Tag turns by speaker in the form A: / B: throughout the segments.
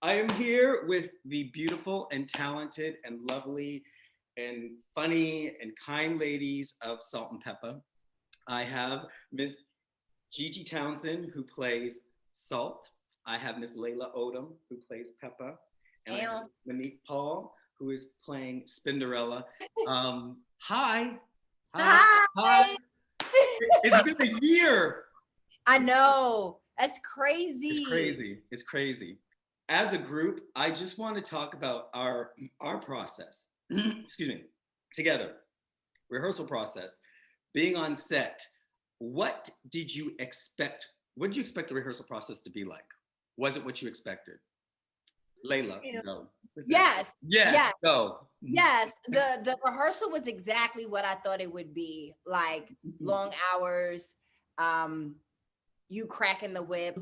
A: I am here with the beautiful and talented and lovely and funny and kind ladies of Salt and Peppa. I have Miss Gigi Townson, who plays Salt. I have Miss Laila Odom, who plays Peppa. And I have Monique Paul, who is playing Spinderella. Hi. Hi.
B: Hi.
A: It's been a year.
B: I know. That's crazy.
A: It's crazy. It's crazy. As a group, I just want to talk about our process. Excuse me. Together. Rehearsal process. Being on set. What did you expect? What did you expect the rehearsal process to be like? Was it what you expected? Laila, go.
B: Yes.
A: Yes. Go.
B: Yes. The rehearsal was exactly what I thought it would be. Like long hours, you cracking the whip.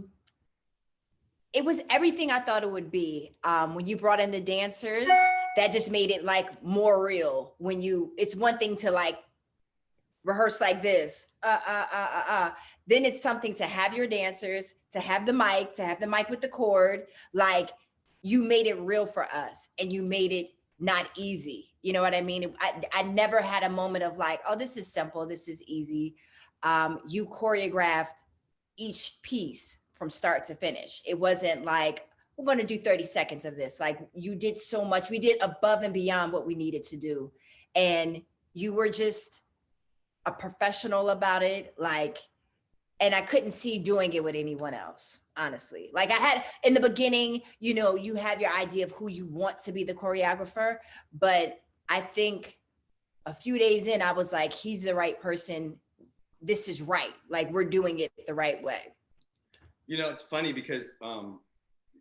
B: It was everything I thought it would be. When you brought in the dancers, that just made it like more real. It's one thing to like rehearse like this, then it's something to have your dancers, to have the mic with the cord. Like you made it real for us and you made it not easy. You know what I mean? I never had a moment of like, oh, this is simple, this is easy. You choreographed each piece from start to finish. It wasn't like, we're going to do 30 seconds of this. Like you did so much. We did above and beyond what we needed to do. And you were just a professional about it. Like, and I couldn't see doing it with anyone else, honestly. Like I had in the beginning, you have your idea of who you want to be the choreographer, but I think a few days in, I was like, he's the right person. This is right. Like we're doing it the right way.
A: It's funny because, when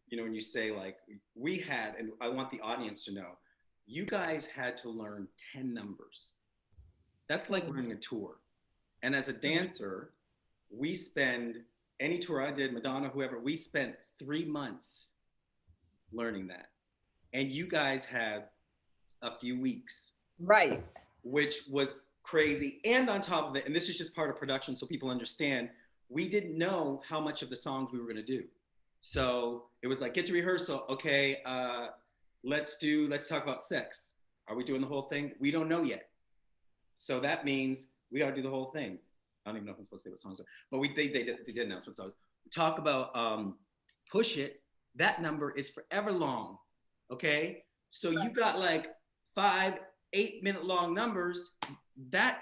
A: you say like we had, and I want the audience to know, you guys had to learn 10 numbers. That's like learning a tour. And as a dancer, we spend, any tour I did, Madonna, whoever, we spent 3 months learning that. And you guys had a few weeks.
B: Right.
A: Which was crazy. And on top of it, and this is just part of production so people understand, we didn't know how much of the songs we were going to do. So it was like, get to rehearsal. Okay, let's talk about sex. Are we doing the whole thing? We don't know yet. So that means we got to do the whole thing. I don't even know if I'm supposed to say what songs are, but they did announce what songs. Talk about Push It. That number is forever long. Okay, so you got like 5-8 minute long numbers. That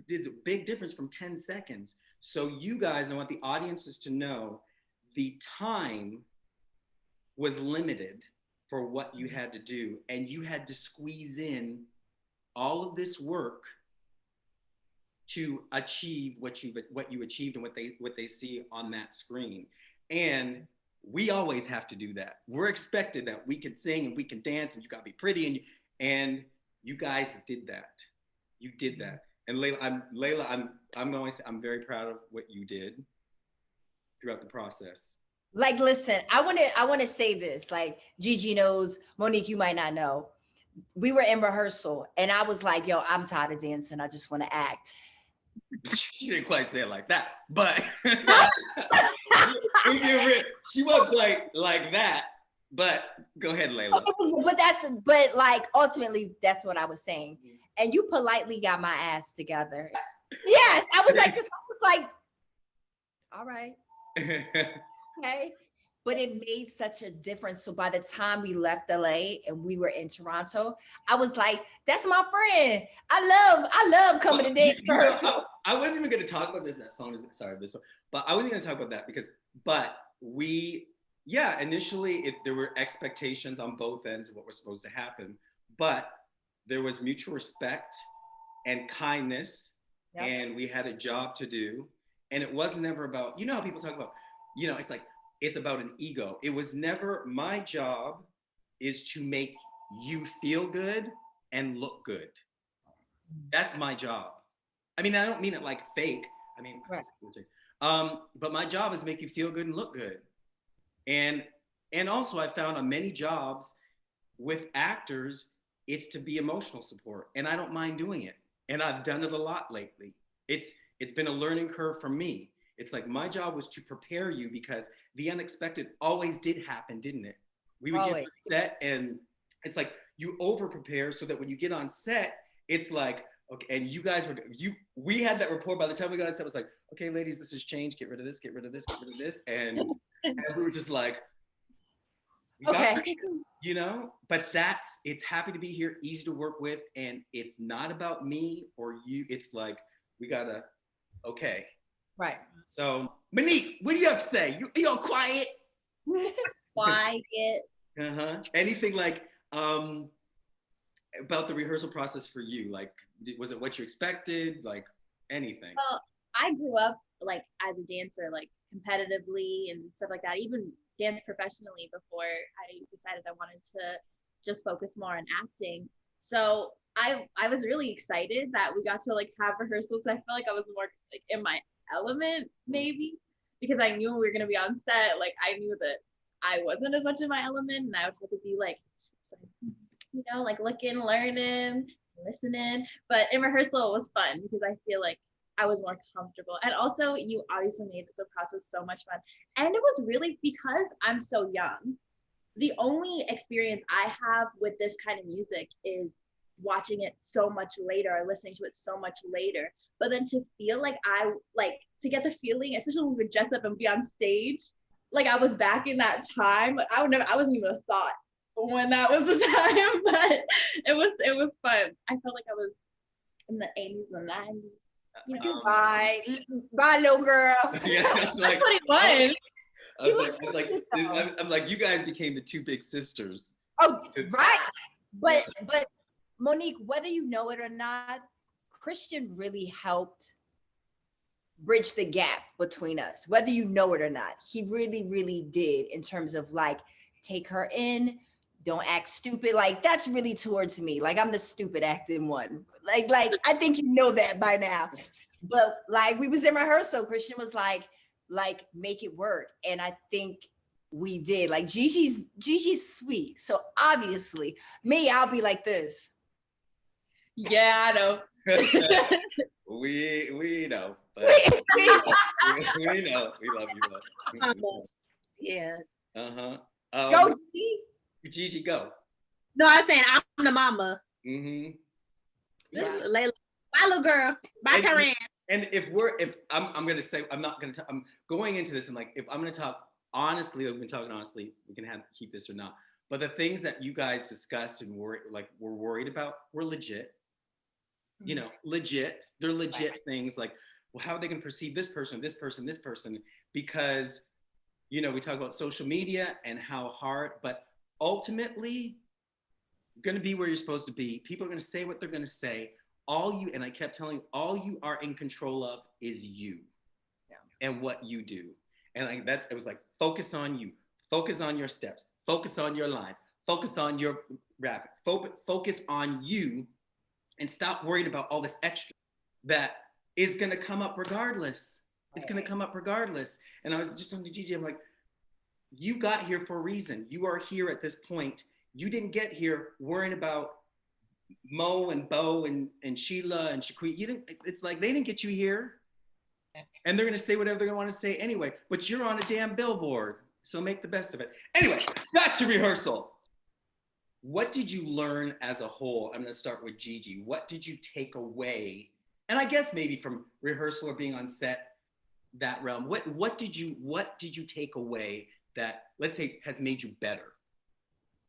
A: is a big difference from 10 seconds. So you guys, I want the audiences to know, the time was limited for what you had to do, and you had to squeeze in all of this work to achieve what you achieved and what they see on that screen. And we always have to do that. We're expected that we can sing and we can dance and you gotta be pretty, and you guys did that. You did that. And Laila, I'm going to say I'm very proud of what you did throughout the process.
B: Like, listen, I want to say this. Like, Gigi knows, Monique, you might not know. We were in rehearsal, and I was like, "Yo, I'm tired of dancing. I just want to act."
A: She didn't quite say it like that, but she wasn't quite like that. But go ahead, Laila.
B: But like ultimately, that's what I was saying. And you politely got my ass together. Yes, I was like, this was like, all right, okay. But it made such a difference. So by the time we left LA and we were in Toronto, I was like, that's my friend. I love coming to dance rehearsal.
A: I wasn't even going to talk about this. That phone is sorry, this one. But I wasn't going to talk about that but we, initially there were expectations on both ends of what was supposed to happen, but there was mutual respect and kindness, and we had a job to do. And it wasn't ever about, how people talk about, it's like, it's about an ego. It was never, my job is to make you feel good and look good. That's my job. I mean, I don't mean it like fake. I mean, right. But my job is to make you feel good and look good. And also I found on many jobs with actors, it's to be emotional support. And I don't mind doing it. And I've done it a lot lately. It's been a learning curve for me. It's like my job was to prepare you because the unexpected always did happen, didn't it? We would get on set, and it's like you over prepare so that when you get on set, it's like, okay, and you guys we had that rapport. By the time we got on set, it was like, okay, ladies, this has changed. Get rid of this, get rid of this, get rid of this, and we were just like,
B: okay,
A: you know. But it's happy to be here, easy to work with, and it's not about me or you. It's like we gotta, okay,
B: right.
A: So Monique, what do you have to say? You all quiet?
C: Quiet.
A: Anything like about the rehearsal process for you? Like, was it what you expected? Like anything?
C: Well, I grew up like as a dancer, like competitively and stuff like that. Even dance professionally before I decided I wanted to just focus more on acting. So I was really excited that we got to like have rehearsals. I felt like I was more like in my element maybe because I knew we were gonna be on set. Like I knew that I wasn't as much in my element, and I would have to be like, you know, like looking, learning, listening. But in rehearsal it was fun because I feel like I was more comfortable, and also you obviously made the process so much fun. And it was really because I'm so young. The only experience I have with this kind of music is watching it so much later or listening to it so much later. But then to feel like to get the feeling, especially when we would dress up and be on stage, like I was back in that time. I wasn't even a thought when that was the time, but it was fun. I felt like I was in the 80s and the 90s. You know?
B: Bye, little girl.
A: Yeah, like,
C: 21.
A: I'm like, you guys became the two big sisters.
B: Oh, right. But Monique, whether you know it or not, Christian really helped bridge the gap between us, whether you know it or not. He really, really did, in terms of like, take her in, don't act stupid. Like that's really towards me. Like I'm the stupid acting one. Like I think you know that by now. But like we was in rehearsal, Christian was like make it work. And I think we did. Like Gigi's sweet. So obviously me, I'll be like this.
C: Yeah, I know.
A: we know. But we know. We love you.
C: Yeah.
B: Go, Gigi.
A: Gigi, go.
C: No, I was saying I'm the mama.
A: Mm-hmm.
C: Yeah. Laila, bye, little girl. Bye, Tyran.
A: And if I'm gonna say, I'm not gonna. I'm going into this and like, if I'm gonna talk honestly, we've been talking honestly. We can keep this or not. But the things that you guys discussed and were worried about were legit. You know, legit. They're legit things. Like, well, how are they gonna perceive this person, this person, this person? Because, you know, we talk about social media and how hard, but ultimately, going to be where you're supposed to be. People are going to say what they're going to say. And I kept telling you, all you are in control of is you and what you do. And it was like, focus on you, focus on your steps, focus on your lines, focus on your rap, focus on you, and stop worrying about all this extra that is going to come up regardless. It's going to come up regardless. And I was just on to Gigi, I'm like, you got here for a reason. You are here at this point. You didn't get here worrying about Mo and Bo and Sheila and Shaquille. It's like they didn't get you here. And they're gonna say whatever they're gonna want to say anyway. But you're on a damn billboard. So make the best of it. Anyway, back to rehearsal. What did you learn as a whole? I'm gonna start with Gigi. What did you take away? And I guess maybe from rehearsal or being on set, that realm. What did you take away that, let's say, has made you better?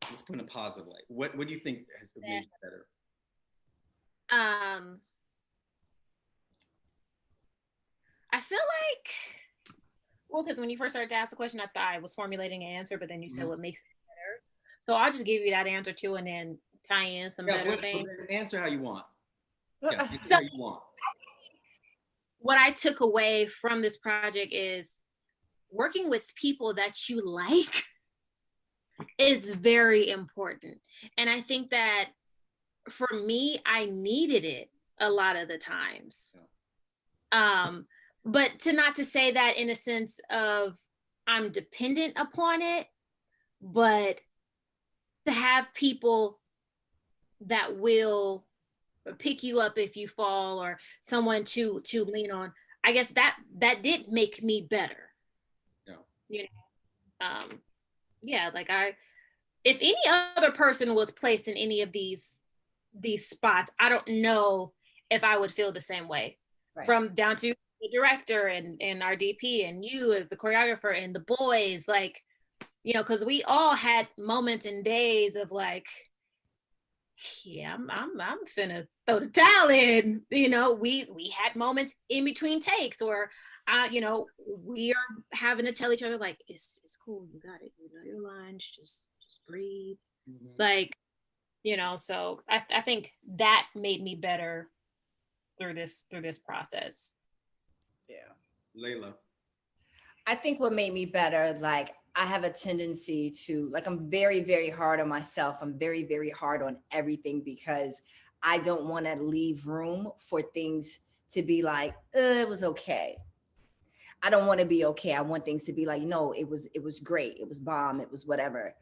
A: Let's put it in a positive light. What do you think has made you better?
D: I feel like, well, because when you first started to ask the question, I thought I was formulating an answer, but then you said what makes it better. So I'll just give you that answer too, and then tie in some better things.
A: Answer how you want.
D: Yeah, so, how you want. What I took away from this project is working with people that you like is very important. And I think that for me, I needed it a lot of the times. But not to say that in a sense of I'm dependent upon it, but to have people that will pick you up if you fall, or someone to lean on. I guess that did make me better.
A: Yeah.
D: You know, yeah, like I if any other person was placed in any of these spots, I don't know if I would feel the same way. Right. From down to the director and our DP and you as the choreographer and the boys, like, you know, because we all had moments and days of like, yeah, I'm finna throw the towel in. You know, we had moments in between takes, or you know, we are having to tell each other like, it's cool, you got it, you know your lines, just breathe. Mm-hmm. Like, you know, so I think that made me better through this process.
B: Yeah.
A: Laila.
B: I think what made me better, like, I have a tendency to, like, I'm very, very hard on myself. I'm very, very hard on everything because I don't want to leave room for things to be like, it was okay. I don't want to be okay. I want things to be like, no, it was great. It was bomb. It was whatever.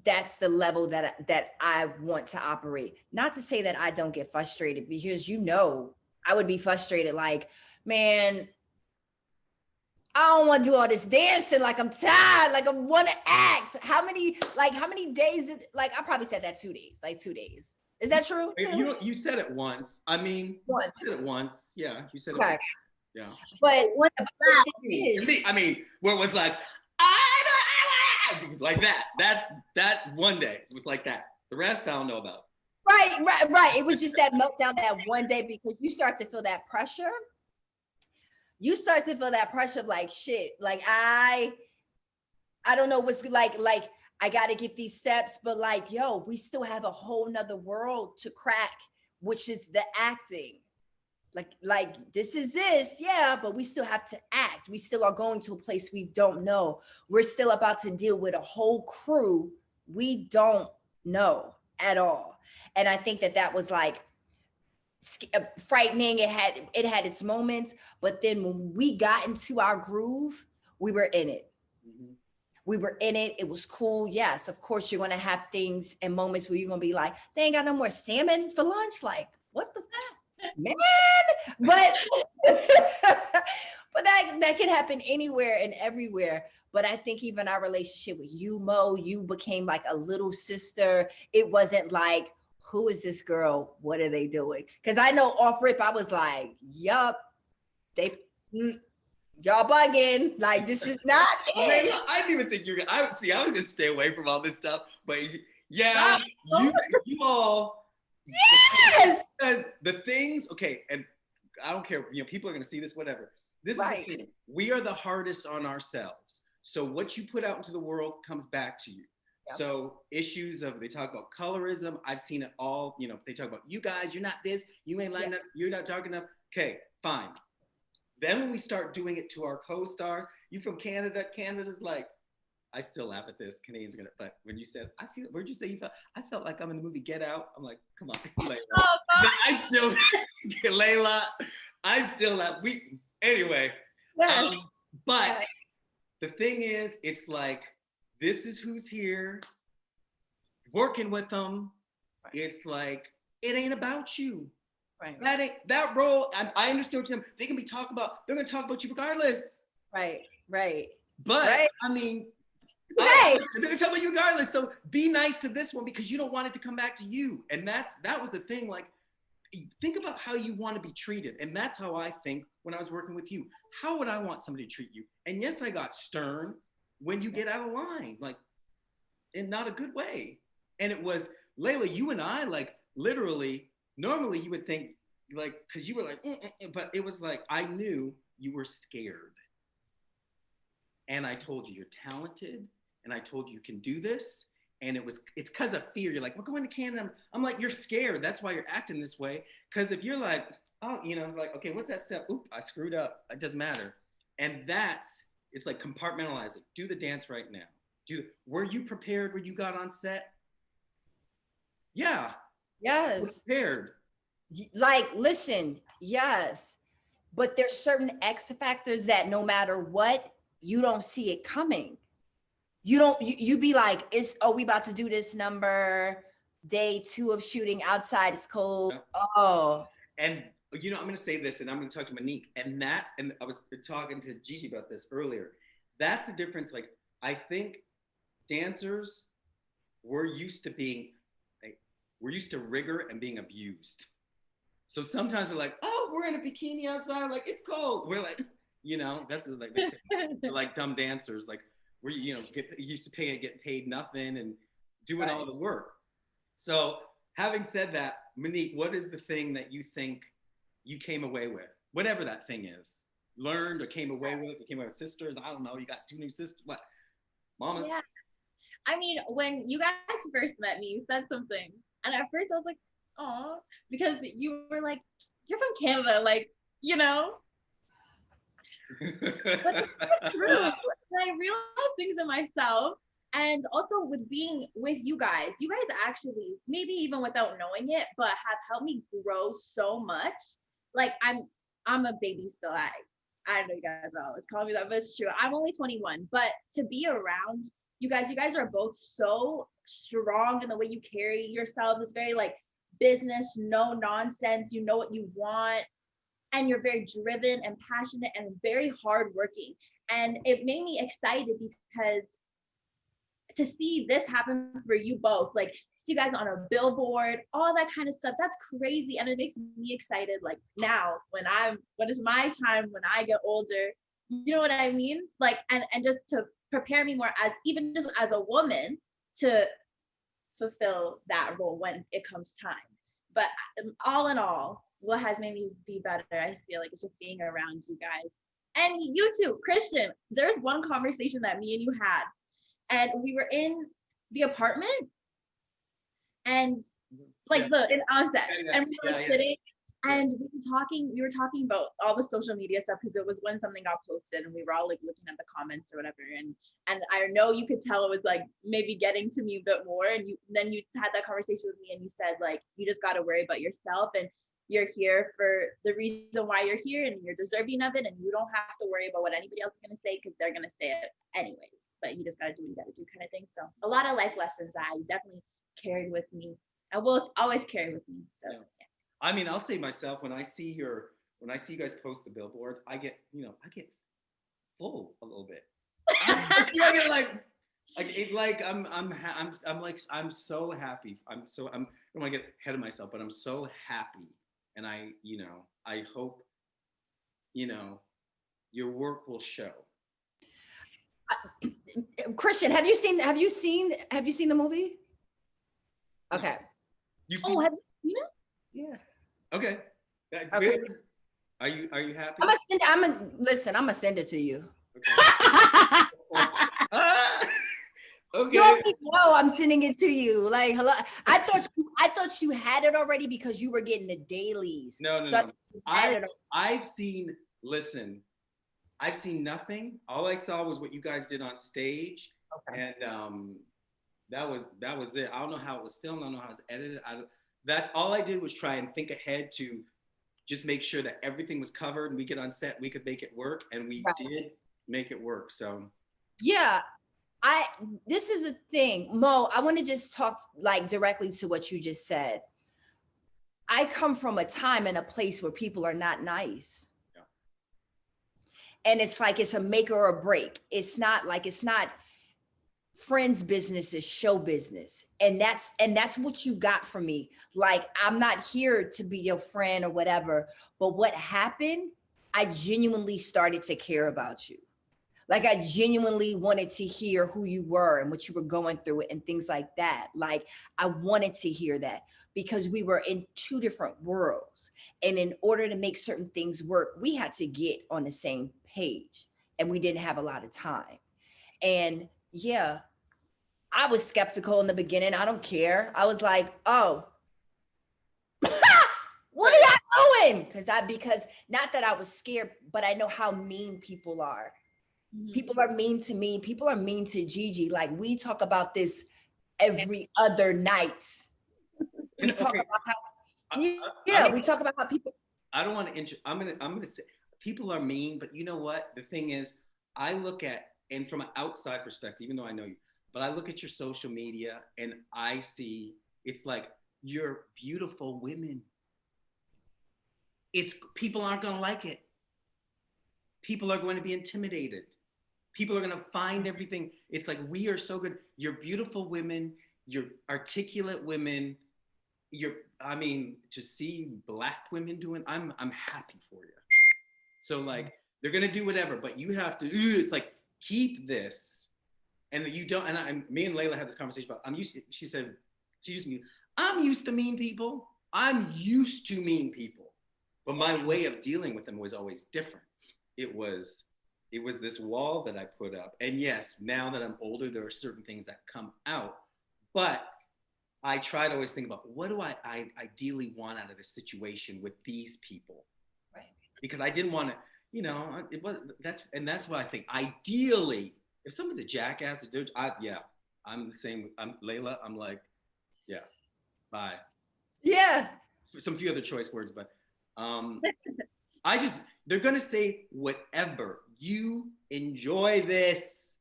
B: That's the level that I want to operate. Not to say that I don't get frustrated, because, you know, I would be frustrated. Like, man, I don't want to do all this dancing. Like, I'm tired. Like, I want to act. How many days I probably said that 2 days, like 2 days. Is that true?
A: You said it once. I mean,
B: once.
A: You said it once. Yeah, you said it
B: okay.
A: once. Yeah.
B: But what about
A: I mean, where it was like, like that. That's that one day. It was like that. The rest I don't know about.
B: Right. It was just that meltdown that one day, because you start to feel that pressure. You start to feel that pressure of like, shit, like I don't know what's like I got to get these steps, but like, yo, we still have a whole nother world to crack, which is the acting. Like this is this, yeah, but we still have to act. We still are going to a place we don't know. We're still about to deal with a whole crew we don't know at all. And I think that was like frightening. It had its moments, but then when we got into our groove, we were in it. Mm-hmm. We were in it. It was cool. Yes, of course, you're going to have things and moments where you're going to be like, they ain't got no more salmon for lunch. Like, what the fuck? Man, but but that can happen anywhere and everywhere. But I think even our relationship with you, Mo, you became like a little sister. It wasn't like, who is this girl? What are they doing? Because I know off rip, I was like, yup, y'all bugging. Like, this is not it.
A: I didn't even think I was gonna stay away from all this stuff, but yeah, you all.
B: Yes.
A: Because the things, okay, and I don't care, you know, people are going to see this, whatever. This is the thing. We are the hardest on ourselves. So what you put out into the world comes back to you. Yep. So issues of, they talk about colorism. I've seen it all, you know, they talk about, you guys, you're not this, you ain't lighting up, you're not dark enough. Okay, fine. Then when we start doing it to our co-stars, you from Canada, Canada's like, I still laugh at this. Canadians are gonna, but when you said, where'd you say you felt? I felt like I'm in the movie Get Out. I'm like, come on, Laila. Oh, I still, Laila, I still laugh. Anyway.
B: Yes.
A: But the thing is, it's like, this is who's here, working with them. Right. It's like, it ain't about you. Right. That role, I understand what you're saying. They can be they're gonna talk about you regardless.
B: Right.
A: But I mean, they're gonna tell you regardless. So be nice to this one because you don't want it to come back to you. And that was the thing. Like, think about how you want to be treated. And that's how I think when I was working with you. How would I want somebody to treat you? And yes, I got stern when you get out of line, like in not a good way. And it was, Laila, you and I, like, literally, normally you would think, like, because you were like, but it was like, I knew you were scared. And I told you, you're talented. And I told you can do this. And it's because of fear. You're like, we're going to Canada. I'm like, you're scared. That's why you're acting this way. Because if you're like, oh, you know, like, okay, what's that step? Oop, I screwed up. It doesn't matter. And it's like compartmentalizing. Do the dance right now. Were you prepared when you got on set? Yeah.
B: Yes.
A: Prepared.
B: Like, listen, yes. But there's certain X factors that no matter what, you don't see it coming. You be like, we about to do this number, day 2 of shooting outside, it's cold. Yeah. Oh.
A: And you know, I'm gonna say this and I'm gonna talk to Monique, and I was talking to Gigi about this earlier. That's the difference. Like, I think dancers, we're used to being, like, we're used to rigor and being abused. So sometimes they're like, oh, we're in a bikini outside, like it's cold. We're like, you know, that's what, like they say, we're like dumb dancers, like we're, you know, used to get paid nothing and doing all the work. So having said that, Monique, what is the thing that you think you came away with? Whatever that thing is, learned or came away with, or came away with sisters. I don't know. You got 2 new sisters. What? Mamas?
C: Yeah. I mean, when you guys first met me, you said something. And at first I was like, oh, because you were like, you're from Canada, like, you know? But it's true. And I realized things in myself. And also with being with you guys actually, maybe even without knowing it, but have helped me grow so much. Like I'm a baby still. I know you guys are always calling me that, but it's true. I'm only 21, but to be around you guys are both so strong in the way you carry yourselves. It's very like business, no nonsense. You know what you want, and you're very driven and passionate and very hardworking. And it made me excited because to see this happen for you both, like see you guys on a billboard, all that kind of stuff, that's crazy. And it makes me excited, like now when it's my time, when I get older, you know what I mean? Like, and just to prepare me more as, even just as a woman, to fulfill that role when it comes time. But all in all, what has made me be better, I feel like, it's just being around you guys. And you too, Christian. There's one conversation that me and you had, and we were in the apartment, and like in onset, and we were sitting, and we were talking about all the social media stuff, because it was when something got posted, and we were all like looking at the comments or whatever, and I know you could tell it was like maybe getting to me a bit more, and then you had that conversation with me, and you said like, you just got to worry about yourself, and you're here for the reason why you're here, and you're deserving of it, and you don't have to worry about what anybody else is going to say, because they're going to say it anyways, but you just got to do what you got to do, kind of thing. So a lot of life lessons that I definitely carried with me, and will always carry with me. So yeah.
A: I mean, I'll say myself, when I see you guys post the billboards, I get full a little bit. I get I'm so happy. I don't want to get ahead of myself, but I'm so happy, and I hope, your work will show.
B: Christian, have you seen the movie? Okay.
A: You've seen?
C: Oh, have you seen it?
B: Yeah.
A: Okay.
B: Okay.
A: Are you happy?
B: I'm gonna send it to you.
A: Okay. Okay.
B: You already know I'm sending it to you. Like, hello. I thought you had it already because you were getting the dailies.
A: No.
B: So
A: I've seen nothing. All I saw was what you guys did on stage. Okay. And that was it. I don't know how it was filmed. I don't know how it was edited. That's all I did, was try and think ahead to just make sure that everything was covered, and we get on set, we could make it work, and we did make it work. So
B: yeah, this is a thing, Mo. I want to just talk like directly to what you just said. I come from a time and a place where people are not nice. Yeah. And it's like, it's a make or a break. It's not friends business, is show business. And that's what you got from me. Like, I'm not here to be your friend or whatever, but what happened, I genuinely started to care about you. Like, I genuinely wanted to hear who you were and what you were going through and things like that. Like, I wanted to hear that, because we were in 2 different worlds. And in order to make certain things work, we had to get on the same page, and we didn't have a lot of time. And yeah, I was skeptical in the beginning. I don't care. I was like, oh, what are y'all doing? Because not that I was scared, but I know how mean people are. Mm-hmm. People are mean to me. People are mean to Gigi. Like, we talk about this every other night. We talk about how, we talk about how people.
A: I don't want to I'm gonna say people are mean, but you know what? The thing is, I look at, and from an outside perspective, even though I know you, but I look at your social media and I see, it's like, you're beautiful women. People aren't gonna like it. People are going to be intimidated. People are gonna find everything. It's like, we are so good. You're beautiful women, you're articulate women. I mean, to see Black women doing, I'm happy for you. So like, they're gonna do whatever, but you have to, it's like, keep this. And you don't, me and Laila had this conversation about, she said, I'm used to mean people. I'm used to mean people. But my way of dealing with them was always different. It was this wall that I put up. And yes, now that I'm older, there are certain things that come out. But I try to always think about, what do I ideally want out of this situation with these people?
B: Right.
A: Because I didn't want to, that's what I think. Ideally, if someone's a jackass, I'm the same. I'm Laila. I'm like, yeah, bye.
B: Yeah.
A: Some few other choice words, but they're gonna say whatever. You enjoy this.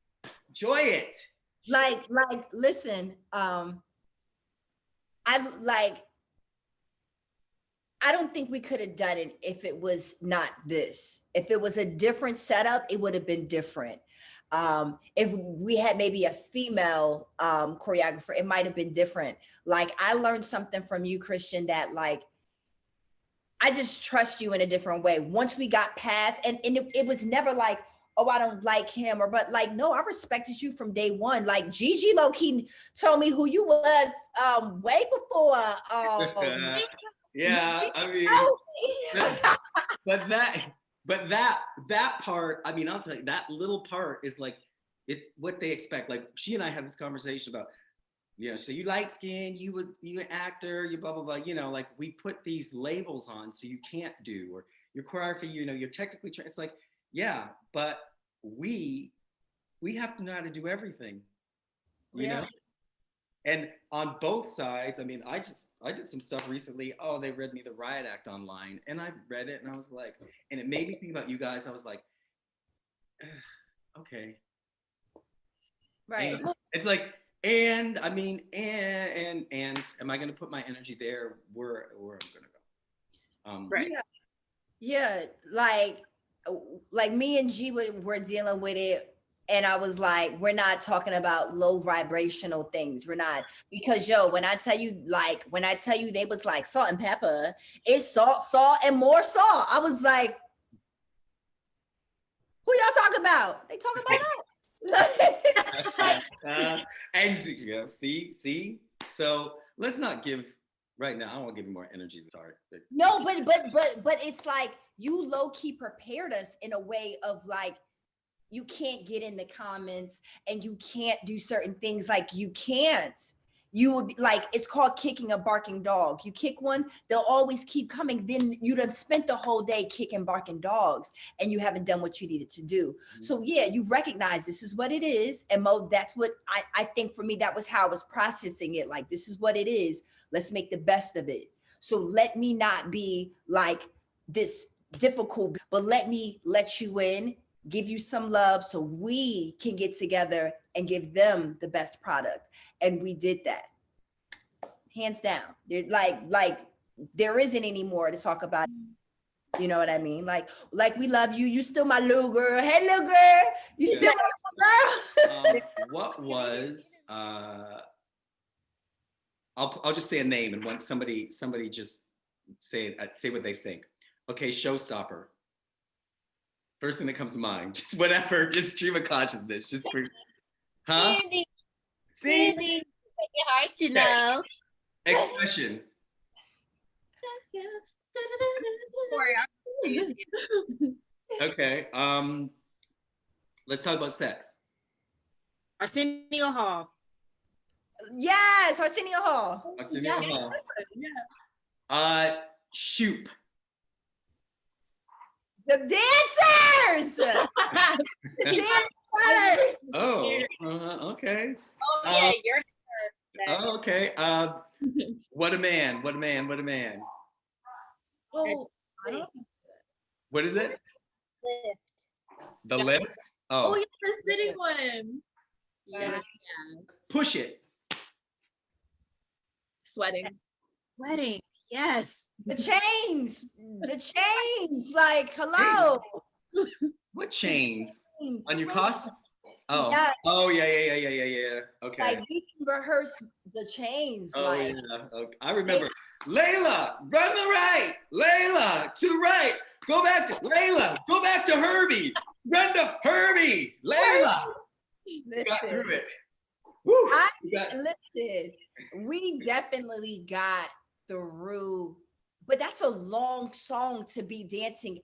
A: Enjoy it.
B: Like, listen, I don't think we could have done it if it was not this. If it was a different setup, it would have been different. If we had maybe a female choreographer, it might have been different. Like, I learned something from you, Christian, that like, I just trust you in a different way. Once we got past, and it was never like, oh, I don't like him, but like, no, I respected you from day one. Like, Gigi low-key told me who you was way before.
A: Yeah, I mean, but that part, I mean, I'll tell you, that little part is like, it's what they expect. Like, she and I had this conversation about, so you light skin, you an actor, you blah, blah, blah, like, we put these labels on so you can't do, or your choreography, you're technically trained. It's like, yeah, but we have to know how to do everything, you know? And on both sides, I mean, I did some stuff recently. Oh, they read me the Riot Act online, and I read it, and I was like, and it made me think about you guys. I was like, okay.
B: Right.
A: And it's like, and I mean, and am I gonna put my energy there where I'm gonna go?
B: Right. Yeah. Like me and G were dealing with it. And I was like, we're not talking about low vibrational things. We're not, because when I tell you they was like salt and pepper, it's salt, and more salt. I was like, who y'all talking about? They talking about us.
A: And see. So let's not give right now. I don't want to give you more energy. Sorry.
B: No, but it's like, you low key prepared us in a way of like, you can't get in the comments and you can't do certain things. Like, you can't. You would like, it's called kicking a barking dog. You kick one, they'll always keep coming. Then you done spent the whole day kicking barking dogs and you haven't done what you needed to do. Mm-hmm. So yeah, you recognize this is what it is. And that's what I think for me, that was how I was processing it. Like, this is what it is. Let's make the best of it. So let me not be like this difficult, but let me let you in, give you some love so we can get together and give them the best product. And we did that. Hands down. Like there isn't any more to talk about. You know what I mean? Like we love you. You still my little girl. Hey, little girl. You still my little girl.
A: What was, I'll just say a name, and when somebody just say what they think. Okay, showstopper. First thing that comes to mind, just whatever, just stream of consciousness, just for, huh?
D: Cindy, make it hard to know.
A: Expression. Okay, let's talk about sex.
D: Arsenio Hall.
B: Yes, Arsenio Hall.
A: Arsenio Hall. Yeah. Shoop.
B: The dancers! The dancers!
A: Oh, okay.
D: Oh, yeah, you're
A: Oh, okay. What a man.
C: Oh,
A: what is it?
D: Lift.
A: The lift?
C: Oh, yeah, the sitting one.
D: Yeah.
A: Push it.
C: Sweating.
D: Yes.
B: The chains, like, hello.
A: What chains? On your costume? Oh.
B: Yes.
A: Oh yeah. Okay.
B: Like we can rehearse the chains.
A: Oh
B: Like
A: yeah. Okay. I remember. Laila, run the right. Laila, to the right. Go back to Laila. Go back to Herbie. Run to Herbie. Laila. Got through it. Woo.
B: Listen, we definitely got through, but that's a long song to be dancing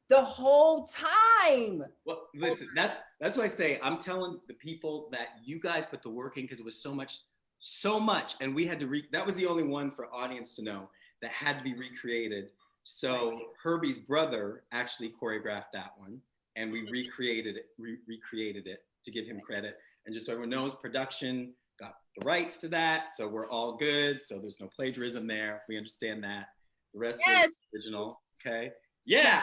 B: the whole time.
A: Well, listen, that's why I say I'm telling the people that you guys put the work in because it was so much, and we had to that was the only one for audience to know that had to be recreated. So Herbie's brother actually choreographed that one, and we recreated it to give him credit. And just so everyone knows, production got the rights to that, so we're all good. So there's no plagiarism there. We understand that. The rest was original. Okay. Yeah.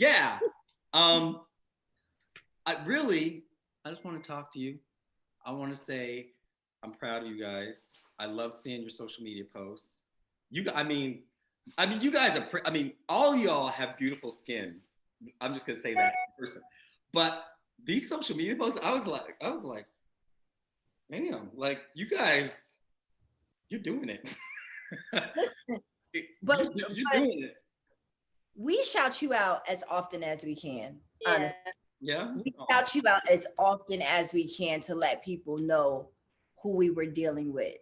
A: I just want to talk to you. I want to say I'm proud of you guys. I love seeing your social media posts. You guys are. All y'all have beautiful skin. I'm just gonna say that in person. But these social media posts, I was like, damn, like you guys, you're doing it.
B: Listen,
A: you're doing it.
B: We shout you out as often as we can. Honestly.
A: Yeah.
B: We shout you out as often as we can to let people know who we were dealing with.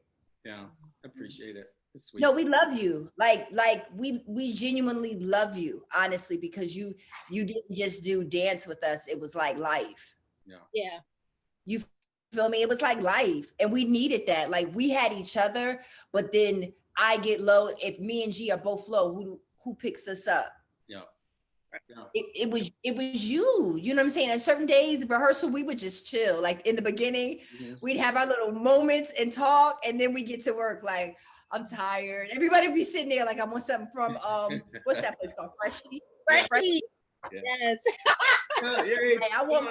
A: Yeah, I appreciate it. It's sweet.
B: No, we love you. Like we genuinely love you, honestly, because you didn't just do dance with us. It was like life.
D: Yeah.
B: You feel me? It was like life. And we needed that. Like we had each other, but then I get low. If me and G are both low, who picks us up?
A: Yeah.
B: It was you. You know what I'm saying? On certain days, rehearsal, we would just chill. Like in the beginning, we'd have our little moments and talk, and then we get to work. Like, I'm tired. Everybody would be sitting there like I want something from what's that place called? Freshie.
D: Yes.
B: I want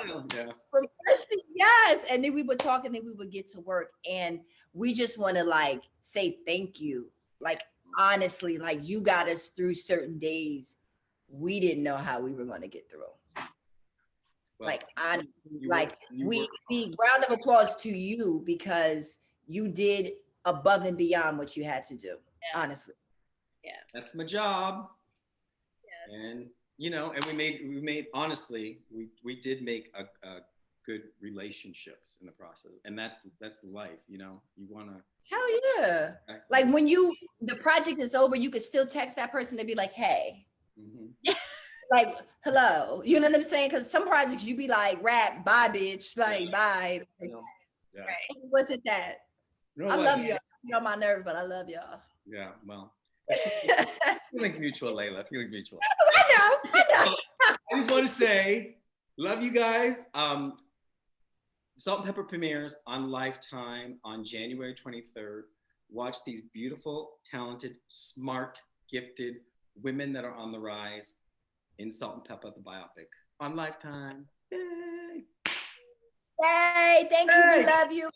B: from Freshie. Yes. And then we would talk, and then we would get to work, and we just want to like say thank you. Like honestly, like you got us through certain days we didn't know how we were going to get through. Well, like we round of applause to you because you did above and beyond what you had to do. Honestly.
D: Yeah.
A: That's my job.
D: Yes.
A: And and we made honestly, we did make a good relationships in the process. And that's life, you want to.
B: Hell yeah. Like when the project is over, you could still text that person to be like, hey. Like, hello. You know what I'm saying? Because some projects you be like, rap, bye, bitch. Like, bye. Like, right. Wasn't that? I love y'all. You're on my nerve, but I love y'all.
A: Yeah, well. Feelings mutual, Laila. Feelings mutual.
B: I know.
A: I just want to say, love you guys. Salt and Pepper premieres on Lifetime on January 23rd. Watch these beautiful, talented, smart, gifted women that are on the rise in Salt and Peppa, the biopic on Lifetime. Yay!
B: Yay! Thank you. We love you.